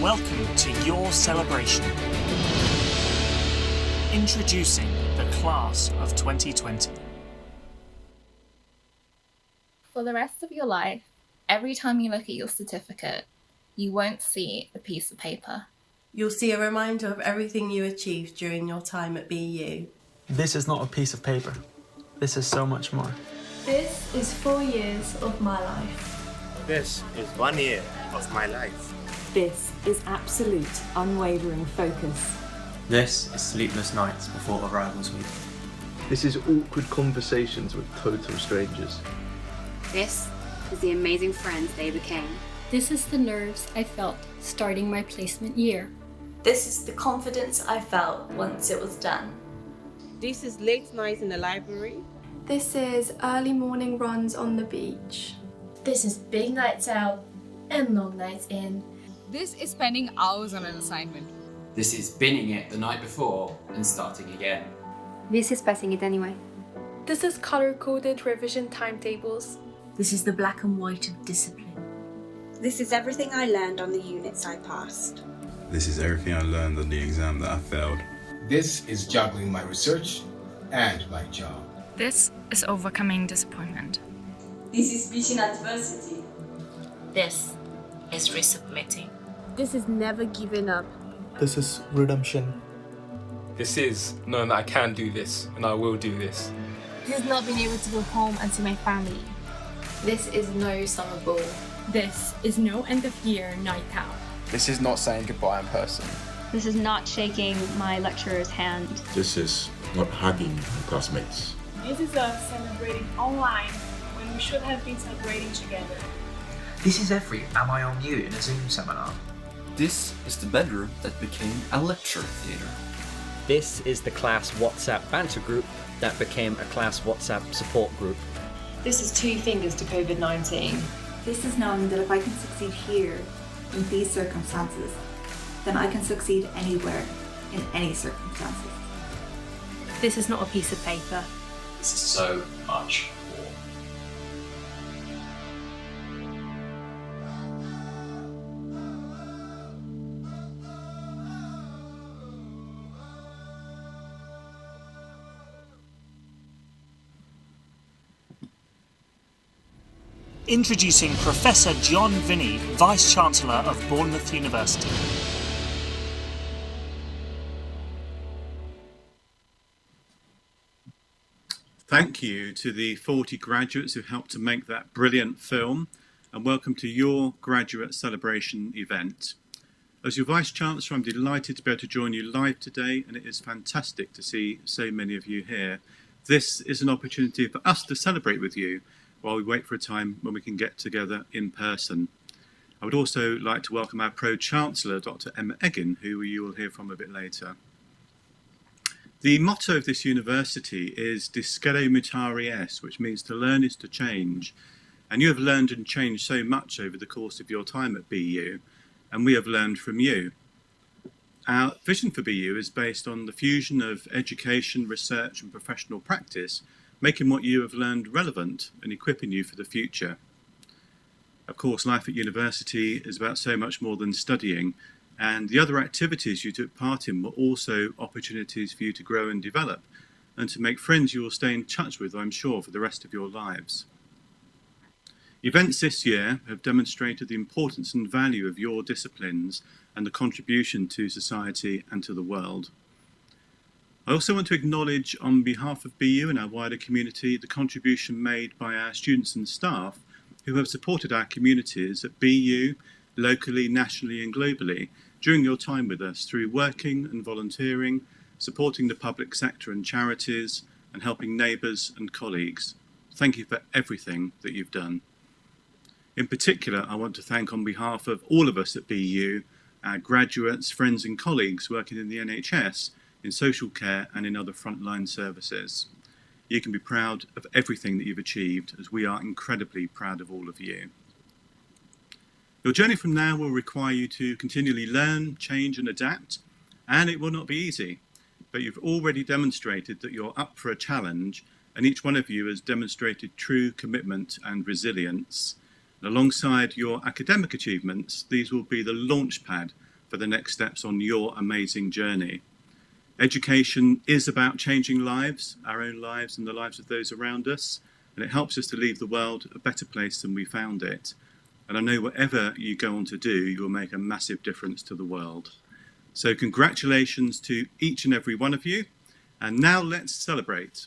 welcome to your celebration. Introducing the Class of 2020. For the rest of your life, every time you look at your certificate, you won't see a piece of paper. You'll see a reminder of everything you achieved during your time at BU. This is not a piece of paper. This is so much more. This is 4 years of my life. This is 1 year of my life. This is absolute, unwavering focus. This is sleepless nights before arrivals week. This is awkward conversations with total strangers. This is the amazing friends they became. This is the nerves I felt starting my placement year. This is the confidence I felt once it was done. This is late nights in the library. This is early morning runs on the beach. This is big nights out and long nights in. This is spending hours on an assignment. This is binning it the night before and starting again. This is passing it anyway. This is color-coded revision timetables. This is the black and white of discipline. This is everything I learned on the units I passed. This is everything I learned on the exam that I failed. This is juggling my research and my job. This is overcoming disappointment. This is beating adversity. This is resubmitting. This is never giving up. This is redemption. This is knowing that I can do this and I will do this. This is not being able to go home and see my family. This is no summer ball. This is no end of year night out. This is not saying goodbye in person. This is not shaking my lecturer's hand. This is not hugging my classmates. This is us celebrating online when we should have been celebrating together. This is every Am I on You in a Zoom seminar. This is the bedroom that became a lecture theatre. This is the class WhatsApp banter group that became a class WhatsApp support group. This is two fingers to COVID-19. This is knowing that if I can succeed here, in these circumstances, then I can succeed anywhere, in any circumstances. This is not a piece of paper. This is so much more. Introducing Professor John Vinney, Vice-Chancellor of Bournemouth University. Thank you to the 40 graduates who helped to make that brilliant film, and welcome to your graduate celebration event. As your Vice-Chancellor, I'm delighted to be able to join you live today, and it is fantastic to see so many of you here. This is an opportunity for us to celebrate with you while we wait for a time when we can get together in person. I would also like to welcome our Pro-Chancellor, Dr. Emma Eggin, who you will hear from a bit later. The motto of this university is Discere Mutare Est, which means to learn is to change. And you have learned and changed so much over the course of your time at BU, and we have learned from you. Our vision for BU is based on the fusion of education, research and professional practice, making what you have learned relevant and equipping you for the future. Of course, life at university is about so much more than studying, and the other activities you took part in were also opportunities for you to grow and develop, and to make friends you will stay in touch with, I'm sure, for the rest of your lives. Events this year have demonstrated the importance and value of your disciplines and the contribution to society and to the world. I also want to acknowledge on behalf of BU and our wider community the contribution made by our students and staff who have supported our communities at BU, locally, nationally and globally during your time with us through working and volunteering, supporting the public sector and charities and helping neighbours and colleagues. Thank you for everything that you've done. In particular, I want to thank on behalf of all of us at BU, our graduates, friends and colleagues working in the NHS, in social care and in other frontline services. You can be proud of everything that you've achieved, as we are incredibly proud of all of you. Your journey from now will require you to continually learn, change and adapt, and it will not be easy, but you've already demonstrated that you're up for a challenge, and each one of you has demonstrated true commitment and resilience. And alongside your academic achievements, these will be the launch pad for the next steps on your amazing journey. Education is about changing lives, our own lives and the lives of those around us, and it helps us to leave the world a better place than we found it. And I know whatever you go on to do, you'll make a massive difference to the world. So congratulations to each and every one of you. And now let's celebrate.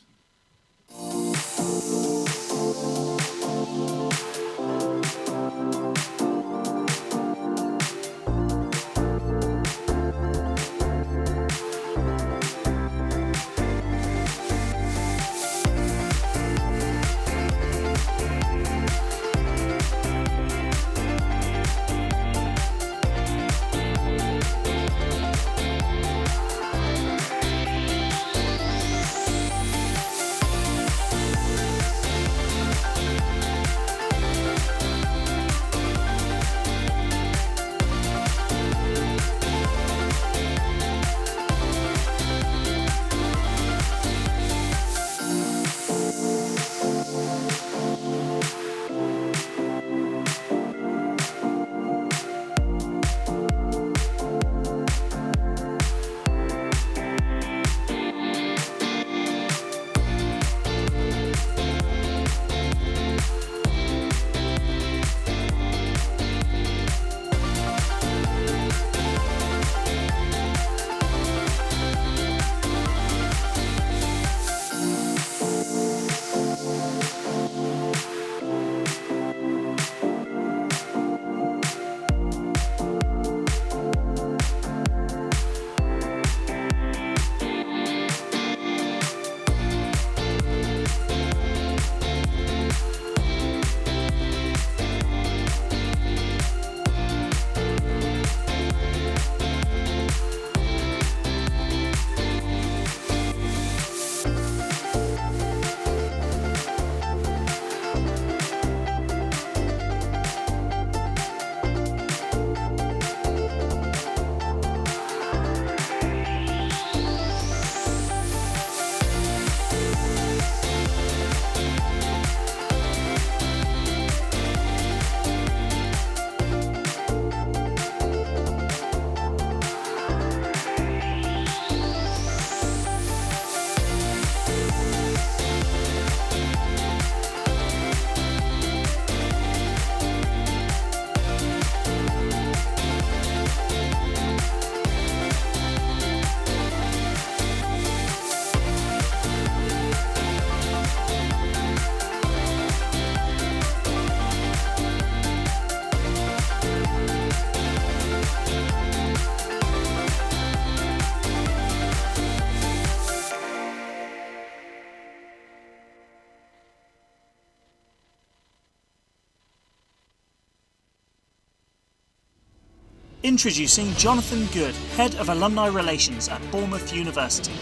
Introducing Jonathan Good, Head of Alumni Relations at Bournemouth University.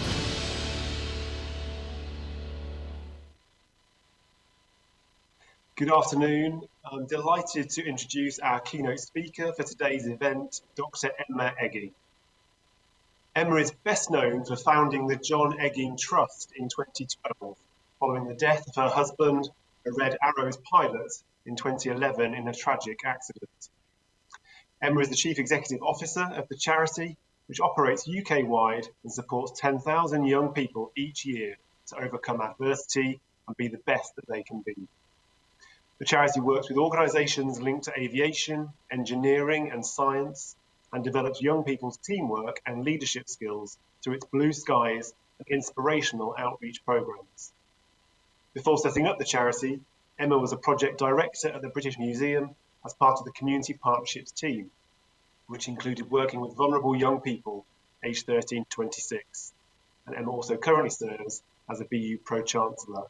Good afternoon. I'm delighted to introduce our keynote speaker for today's event, Dr. Emma Egging. Emma is best known for founding the John Egging Trust in 2012, following the death of her husband, a Red Arrows pilot, in 2011 in a tragic accident. Emma is the Chief Executive Officer of the charity, which operates UK-wide and supports 10,000 young people each year to overcome adversity and be the best that they can be. The charity works with organisations linked to aviation, engineering and science, and develops young people's teamwork and leadership skills through its Blue Skies and inspirational outreach programmes. Before setting up the charity, Emma was a project director at the British Museum as part of the Community Partnerships team, which included working with vulnerable young people aged 13 to 26. And Emma also currently serves as a BU Pro-Chancellor.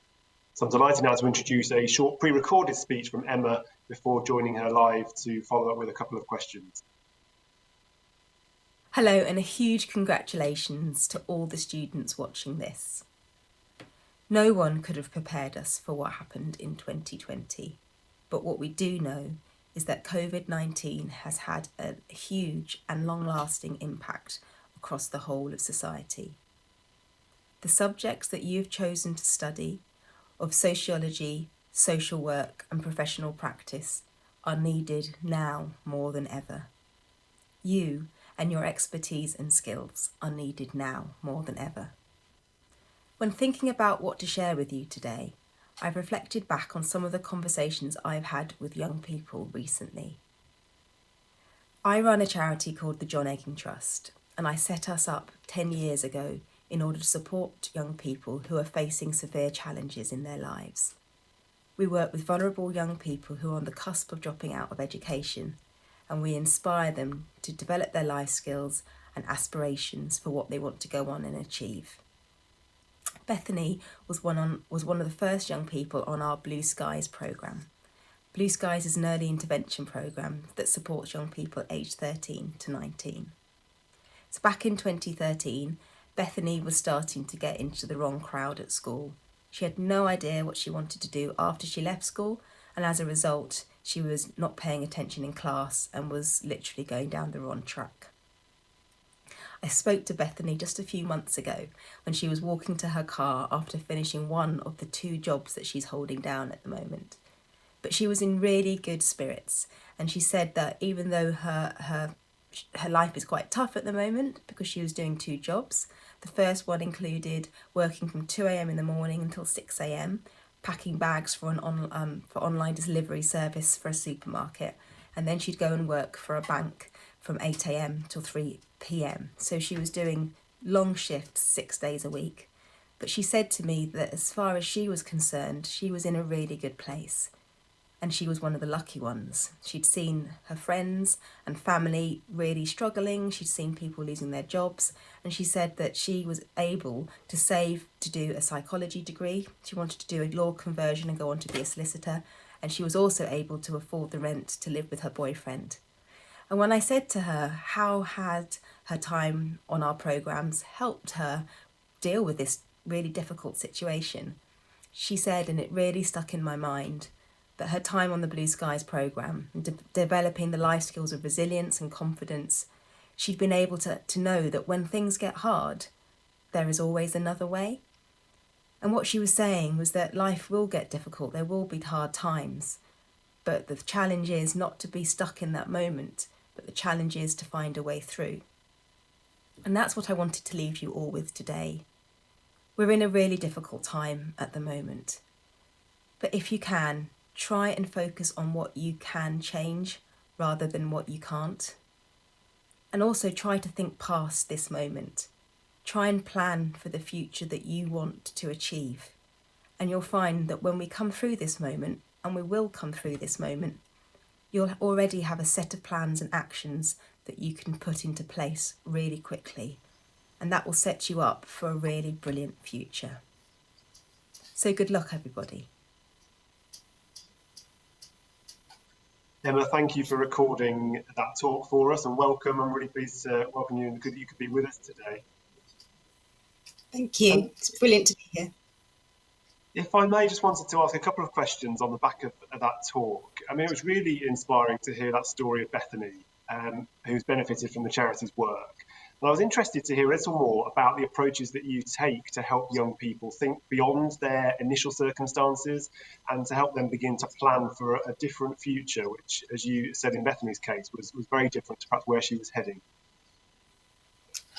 So I'm delighted now to introduce a short pre-recorded speech from Emma before joining her live to follow up with a couple of questions. Hello and a huge congratulations to all the students watching this. No one could have prepared us for what happened in 2020, but what we do know is that COVID-19 has had a huge and long-lasting impact across the whole of society. The subjects that you've chosen to study of sociology, social work and professional practice are needed now more than ever. You, and your expertise and skills are needed now more than ever. When thinking about what to share with you today, I've reflected back on some of the conversations I've had with young people recently. I run a charity called the John Egging Trust, and I set us up 10 years ago in order to support young people who are facing severe challenges in their lives. We work with vulnerable young people who are on the cusp of dropping out of education, and we inspire them to develop their life skills and aspirations for what they want to go on and achieve. Bethany was one of the first young people on our Blue Skies programme. Blue Skies is an early intervention programme that supports young people aged 13 to 19. So back in 2013, Bethany was starting to get into the wrong crowd at school. She had no idea what she wanted to do after she left school, and as a result, she was not paying attention in class and was literally going down the wrong track. I spoke to Bethany just a few months ago when she was walking to her car after finishing one of the 2 jobs that she's holding down at the moment. But she was in really good spirits, and she said that even though her life is quite tough at the moment because she was doing 2 jobs, the first one included working from 2 a.m. in the morning until 6 a.m, packing bags for for online delivery service for a supermarket, and then she'd go and work for a bank from 8 a.m. till 3 p.m. So she was doing long shifts 6 days a week. But she said to me that as far as she was concerned, she was in a really good place. And she was one of the lucky ones. She'd seen her friends and family really struggling. She'd seen people losing their jobs. And she said that she was able to save to do a psychology degree. She wanted to do a law conversion and go on to be a solicitor. And she was also able to afford the rent to live with her boyfriend. And when I said to her, how had her time on our programmes helped her deal with this really difficult situation, she said, and it really stuck in my mind, that her time on the Blue Skies programme and developing the life skills of resilience and confidence, she'd been able to know that when things get hard, there is always another way. And what she was saying was that life will get difficult, there will be hard times, but the challenge is not to be stuck in that moment, but the challenge is to find a way through. And that's what I wanted to leave you all with today. We're in a really difficult time at the moment, but if you can, try and focus on what you can change rather than what you can't. And also try to think past this moment. Try and plan for the future that you want to achieve. And you'll find that when we come through this moment, and we will come through this moment, you'll already have a set of plans and actions that you can put into place really quickly. And that will set you up for a really brilliant future. So good luck, everybody. Emma, thank you for recording that talk for us, and welcome. I'm really pleased to welcome you and good that you could be with us today. Thank you. It's brilliant to be here. If I may, just wanted to ask a couple of questions on the back of that talk. I mean, it was really inspiring to hear that story of Bethany, who's benefited from the charity's work. And I was interested to hear a little more about the approaches that you take to help young people think beyond their initial circumstances and to help them begin to plan for a different future, which, as you said in Bethany's case, was very different to perhaps where she was heading.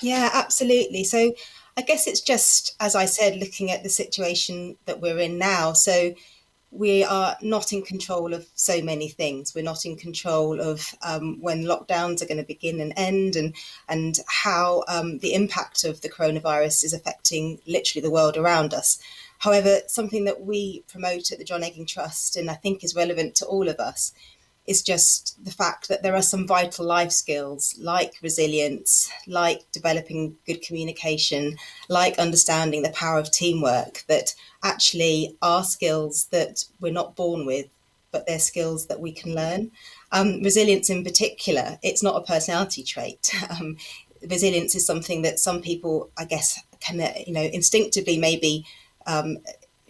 Yeah, absolutely. So I guess it's just, as I said, looking at the situation that we're in now. So we are not in control of so many things. We're not in control of when lockdowns are going to begin and end, and how the impact of the coronavirus is affecting literally the world around us. However, something that we promote at the John Egging Trust, and I think is relevant to all of us, is just the fact that there are some vital life skills like resilience, like developing good communication, like understanding the power of teamwork, that actually are skills that we're not born with, but they're skills that we can learn. Resilience in particular, it's not a personality trait. Resilience is something that some people, I guess, can, instinctively maybe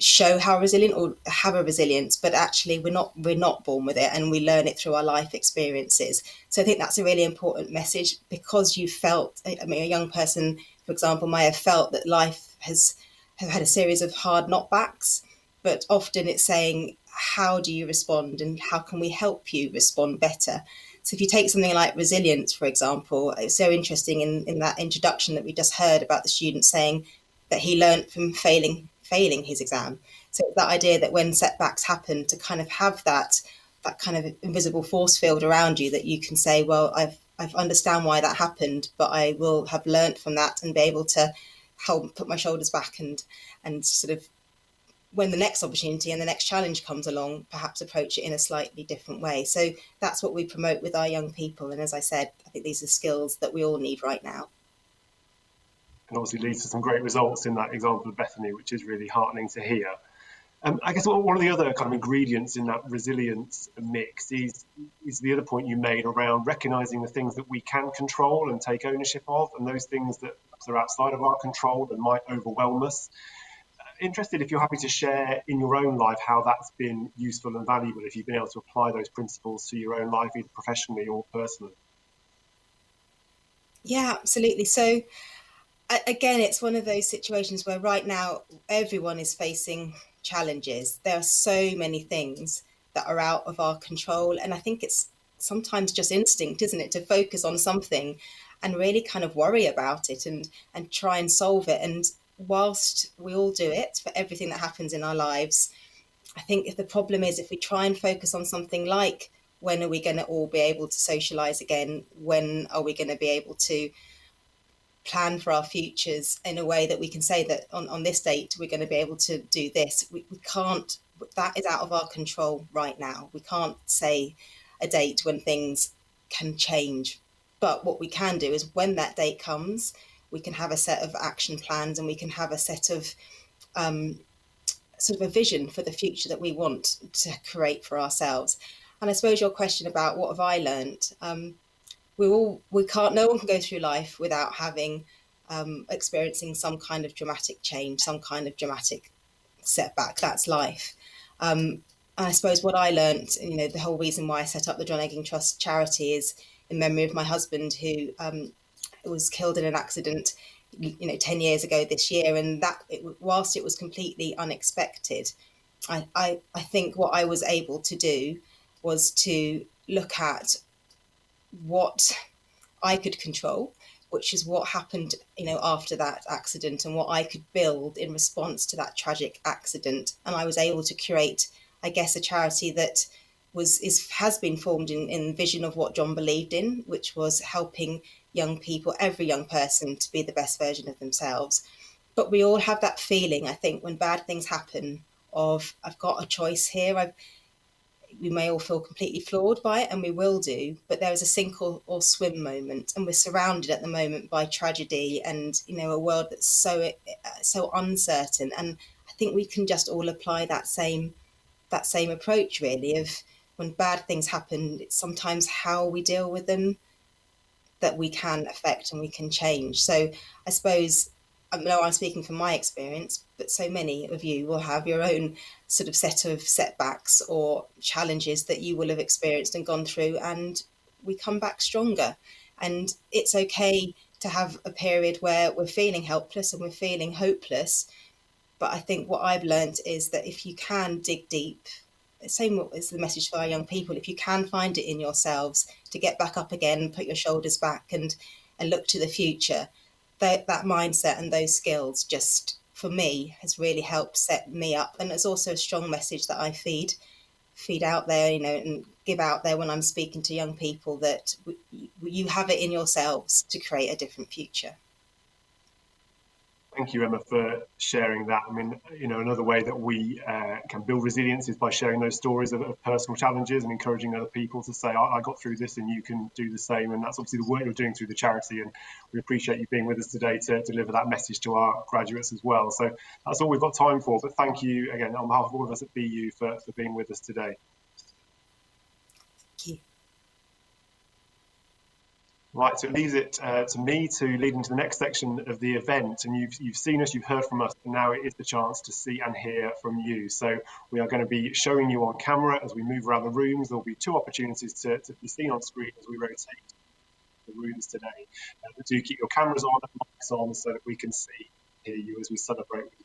show how resilient or have a resilience, but actually we're not born with it, and we learn it through our life experiences. So I think that's a really important message, because you felt, I mean, a young person, for example, might have felt that life have had a series of hard knockbacks, but often it's saying, how do you respond and how can we help you respond better? So if you take something like resilience, for example, it's so interesting in that introduction that we just heard about the student saying that he learned from failing his exam. So that idea that when setbacks happen, to kind of have that kind of invisible force field around you, that you can say, well, I've understand why that happened, but I will have learnt from that and be able to help put my shoulders back and sort of, when the next opportunity and the next challenge comes along, perhaps approach it in a slightly different way. So that's what we promote with our young people. And as I said, I think these are skills that we all need right now. And obviously leads to some great results in that example of Bethany, which is really heartening to hear. I guess one of the other kind of ingredients in that resilience mix is the other point you made around recognising the things that we can control and take ownership of, and those things that are outside of our control and might overwhelm us. Interested if you're happy to share in your own life how that's been useful and valuable, if you've been able to apply those principles to your own life, either professionally or personally. Yeah, absolutely. So again, it's one of those situations where right now everyone is facing challenges. There are so many things that are out of our control. And I think it's sometimes just instinct, isn't it, to focus on something and really kind of worry about it and try and solve it. And whilst we all do it for everything that happens in our lives, I think if the problem is if we try and focus on something like, when are we going to all be able to socialise again? When are we going to be able to plan for our futures in a way that we can say that on this date we're going to be able to do this? We can't. That is out of our control right now. We can't say a date when things can change. But what we can do is when that date comes, we can have a set of action plans and we can have a set of sort of a vision for the future that we want to create for ourselves. And I suppose your question about what have I learned, no one can go through life without having experiencing some kind of dramatic change, some kind of dramatic setback. That's life. And I suppose what I learned, the whole reason why I set up the John Egging Trust charity is in memory of my husband, who was killed in an accident 10 years ago this year, and whilst it was completely unexpected, I think what I was able to do was to look at what I could control, which is what happened after that accident, and what I could build in response to that tragic accident. And I was able to create, I guess, a charity that has been formed in vision of what John believed in, which was helping young people, every young person, to be the best version of themselves. But we all have that feeling, I think, when bad things happen, of I've got a choice here. We may all feel completely flawed by it, and we will do, but there is a sink or swim moment, and we're surrounded at the moment by tragedy and a world that's so uncertain. And I think we can just all apply that same approach, really, of when bad things happen, it's sometimes how we deal with them that we can affect and we can change. So I suppose, I know I'm speaking from my experience, but so many of you will have your own sort of set of setbacks or challenges that you will have experienced and gone through, and we come back stronger. And it's okay to have a period where we're feeling helpless and we're feeling hopeless. But I think what I've learned is that if you can dig deep, same as the message for our young people, if you can find it in yourselves to get back up again, put your shoulders back and look to the future, that mindset and those skills just, for me, has really helped set me up. And it's also a strong message that I feed out there, and give out there when I'm speaking to young people, that you have it in yourselves to create a different future. Thank you, Emma, for sharing that. I mean, another way that we can build resilience is by sharing those stories of personal challenges and encouraging other people to say, I got through this and you can do the same. And that's obviously the work you're doing through the charity. And we appreciate you being with us today to deliver that message to our graduates as well. So that's all we've got time for. But thank you again on behalf of all of us at BU for being with us today. Thank you. Right, so it leaves it to me to lead into the next section of the event. And you've seen us, you've heard from us, and now it is the chance to see and hear from you. So we are going to be showing you on camera as we move around the rooms. There'll be 2 opportunities to be seen on screen as we rotate the rooms today. But do keep your cameras on and mics on so that we can see, hear you as we celebrate with you.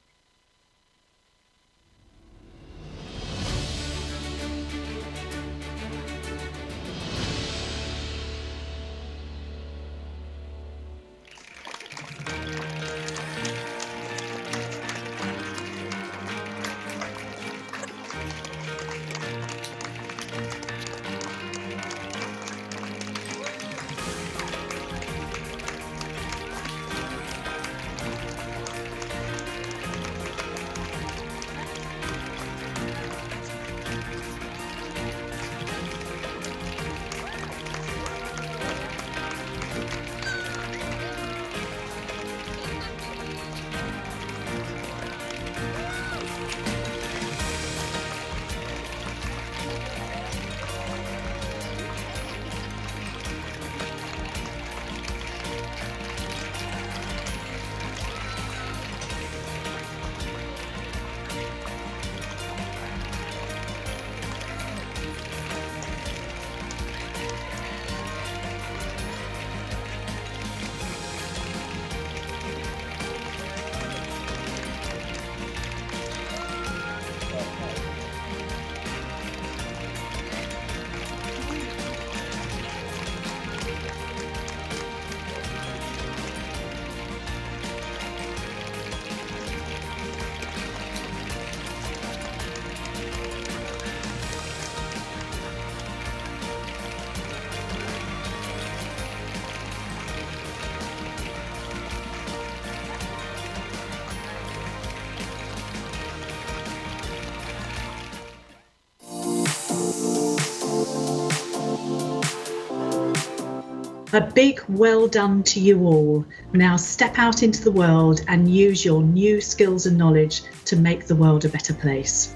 A big well done to you all. Now step out into the world and use your new skills and knowledge to make the world a better place.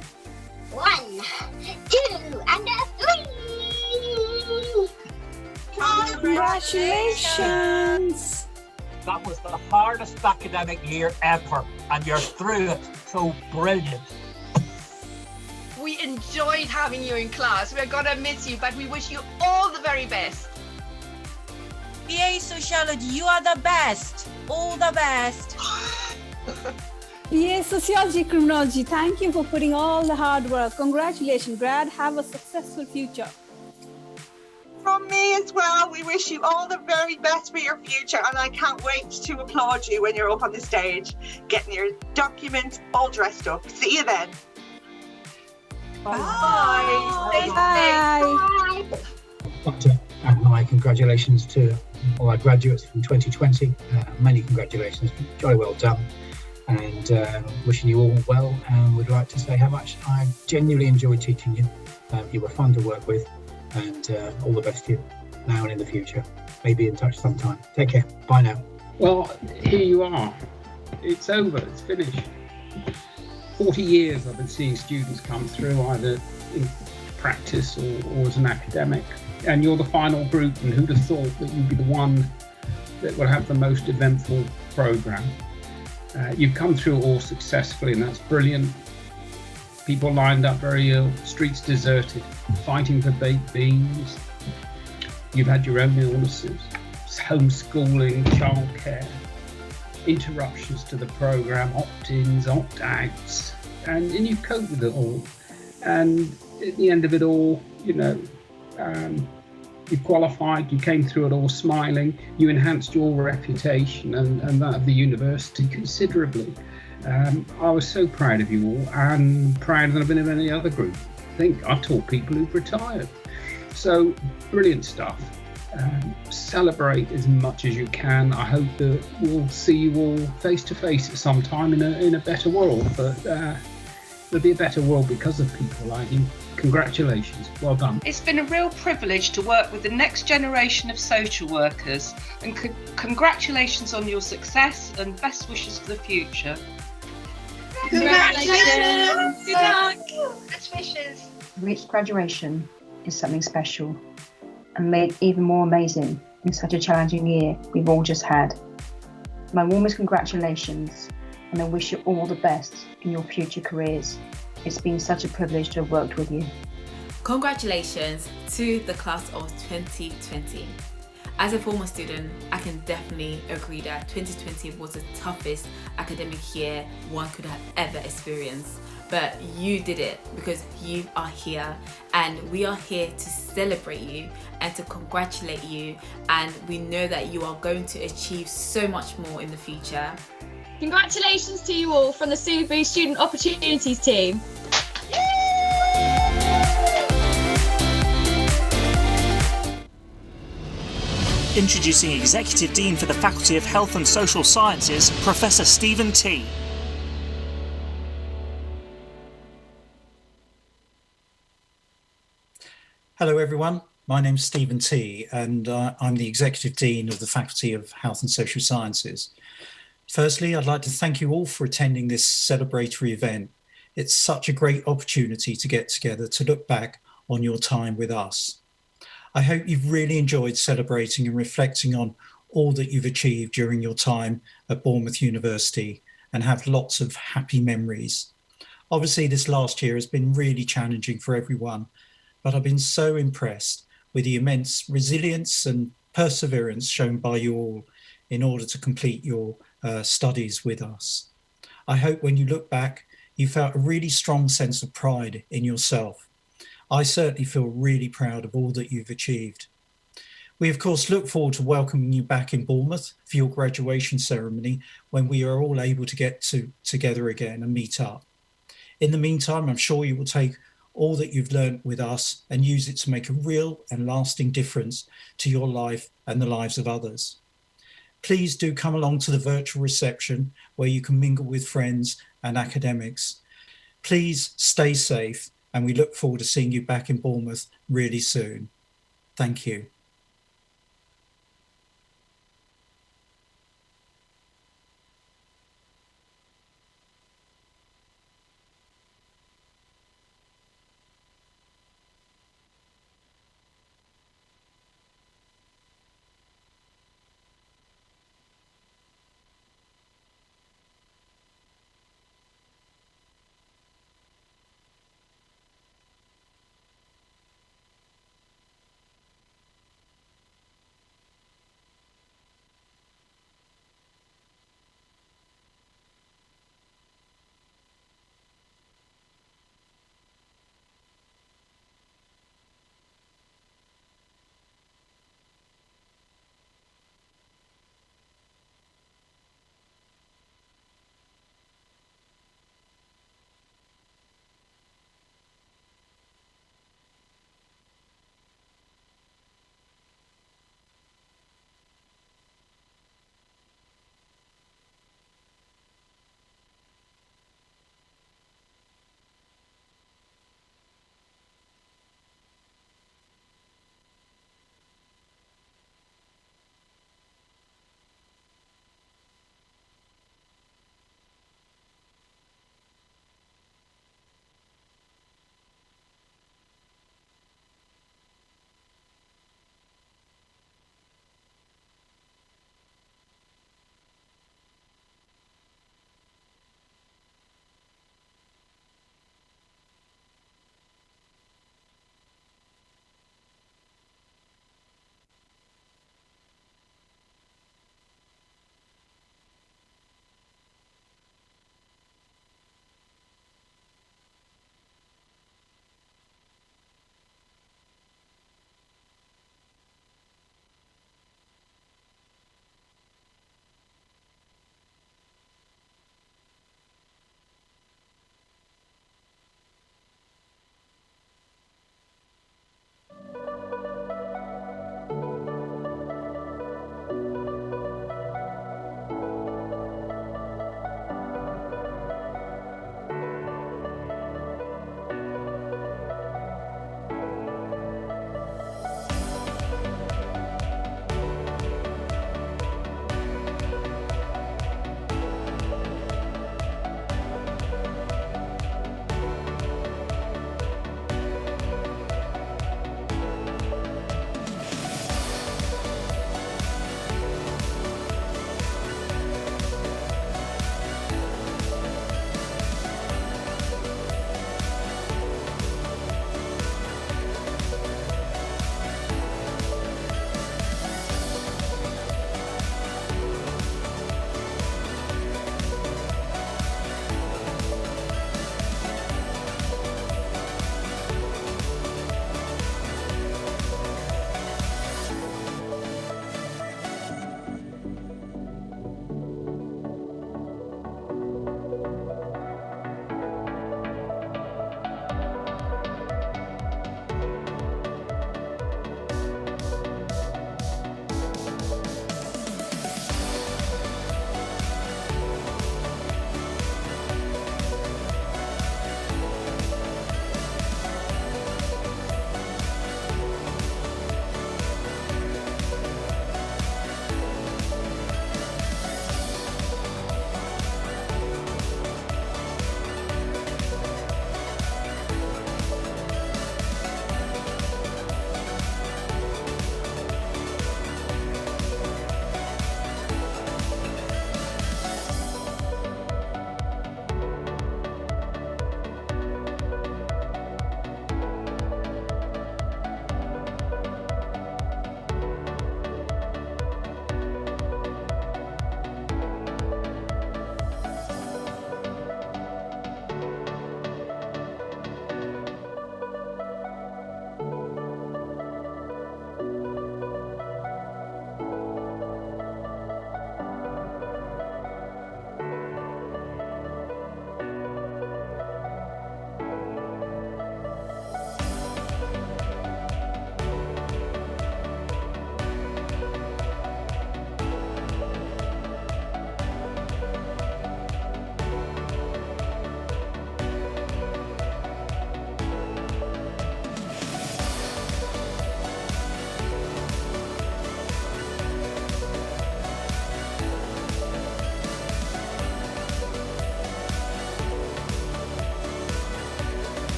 1, 2, and a 3! Congratulations! That was the hardest academic year ever, and you're through it so brilliant. We enjoyed having you in class. We're gonna miss you, but we wish you all the very best. BA Sociology, you are the best. All the best. BA Sociology Criminology, thank you for putting all the hard work. Congratulations, grad. Have a successful future. From me as well, we wish you all the very best for your future, and I can't wait to applaud you when you're up on the stage, getting your documents all dressed up. See you then. Bye. Stay safe. Bye. And my congratulations to all our graduates from 2020. Many congratulations, jolly well done, and wishing you all well. And would like to say how much I genuinely enjoyed teaching you. You were fun to work with, and all the best to you now and in the future. Maybe in touch sometime. Take care. Bye now. Well, here you are. It's over. It's finished. 40 years I've been seeing students come through, either in practice or as an academic. And you're the final group, and who'd have thought that you'd be the one that will have the most eventful programme. You've come through it all successfully, and that's brilliant. People lined up very ill, streets deserted, fighting for baked beans. You've had your own illnesses, homeschooling, childcare, interruptions to the programme, opt-ins, opt-outs, and you've coped with it all. And at the end of it all, you know, you qualified, you came through it all smiling, you enhanced your reputation and that of the university considerably. I was so proud of you all, and prouder than I've been of any other group. I think I've taught people who've retired. So, brilliant stuff. Celebrate as much as you can. I hope that we'll see you all face to face at some time in a better world, but there'll be a better world because of people like you. Congratulations, well done. It's been a real privilege to work with the next generation of social workers, and congratulations on your success and best wishes for the future. Congratulations! Good luck! Best wishes! Reached graduation is something special and made even more amazing in such a challenging year we've all just had. My warmest congratulations, and I wish you all the best in your future careers. It's been such a privilege to have worked with you. Congratulations to the class of 2020. As a former student, I can definitely agree that 2020 was the toughest academic year one could have ever experienced. But you did it because you are here, and we are here to celebrate you and to congratulate you, and we know that you are going to achieve so much more in the future. Congratulations to you all from the Subu Student Opportunities team. Introducing Executive Dean for the Faculty of Health and Social Sciences, Professor Stephen T. Hello everyone, my name's Stephen T, and I'm the Executive Dean of the Faculty of Health and Social Sciences. Firstly, I'd like to thank you all for attending this celebratory event. It's such a great opportunity to get together to look back on your time with us. I hope you've really enjoyed celebrating and reflecting on all that you've achieved during your time at Bournemouth University and have lots of happy memories. Obviously, this last year has been really challenging for everyone, but I've been so impressed with the immense resilience and perseverance shown by you all in order to complete your studies with us. I hope when you look back, you felt a really strong sense of pride in yourself. I certainly feel really proud of all that you've achieved. We, of course, look forward to welcoming you back in Bournemouth for your graduation ceremony when we are all able to get together again and meet up. In the meantime, I'm sure you will take all that you've learned with us and use it to make a real and lasting difference to your life and the lives of others. Please do come along to the virtual reception where you can mingle with friends and academics. Please stay safe, and we look forward to seeing you back in Bournemouth really soon. Thank you.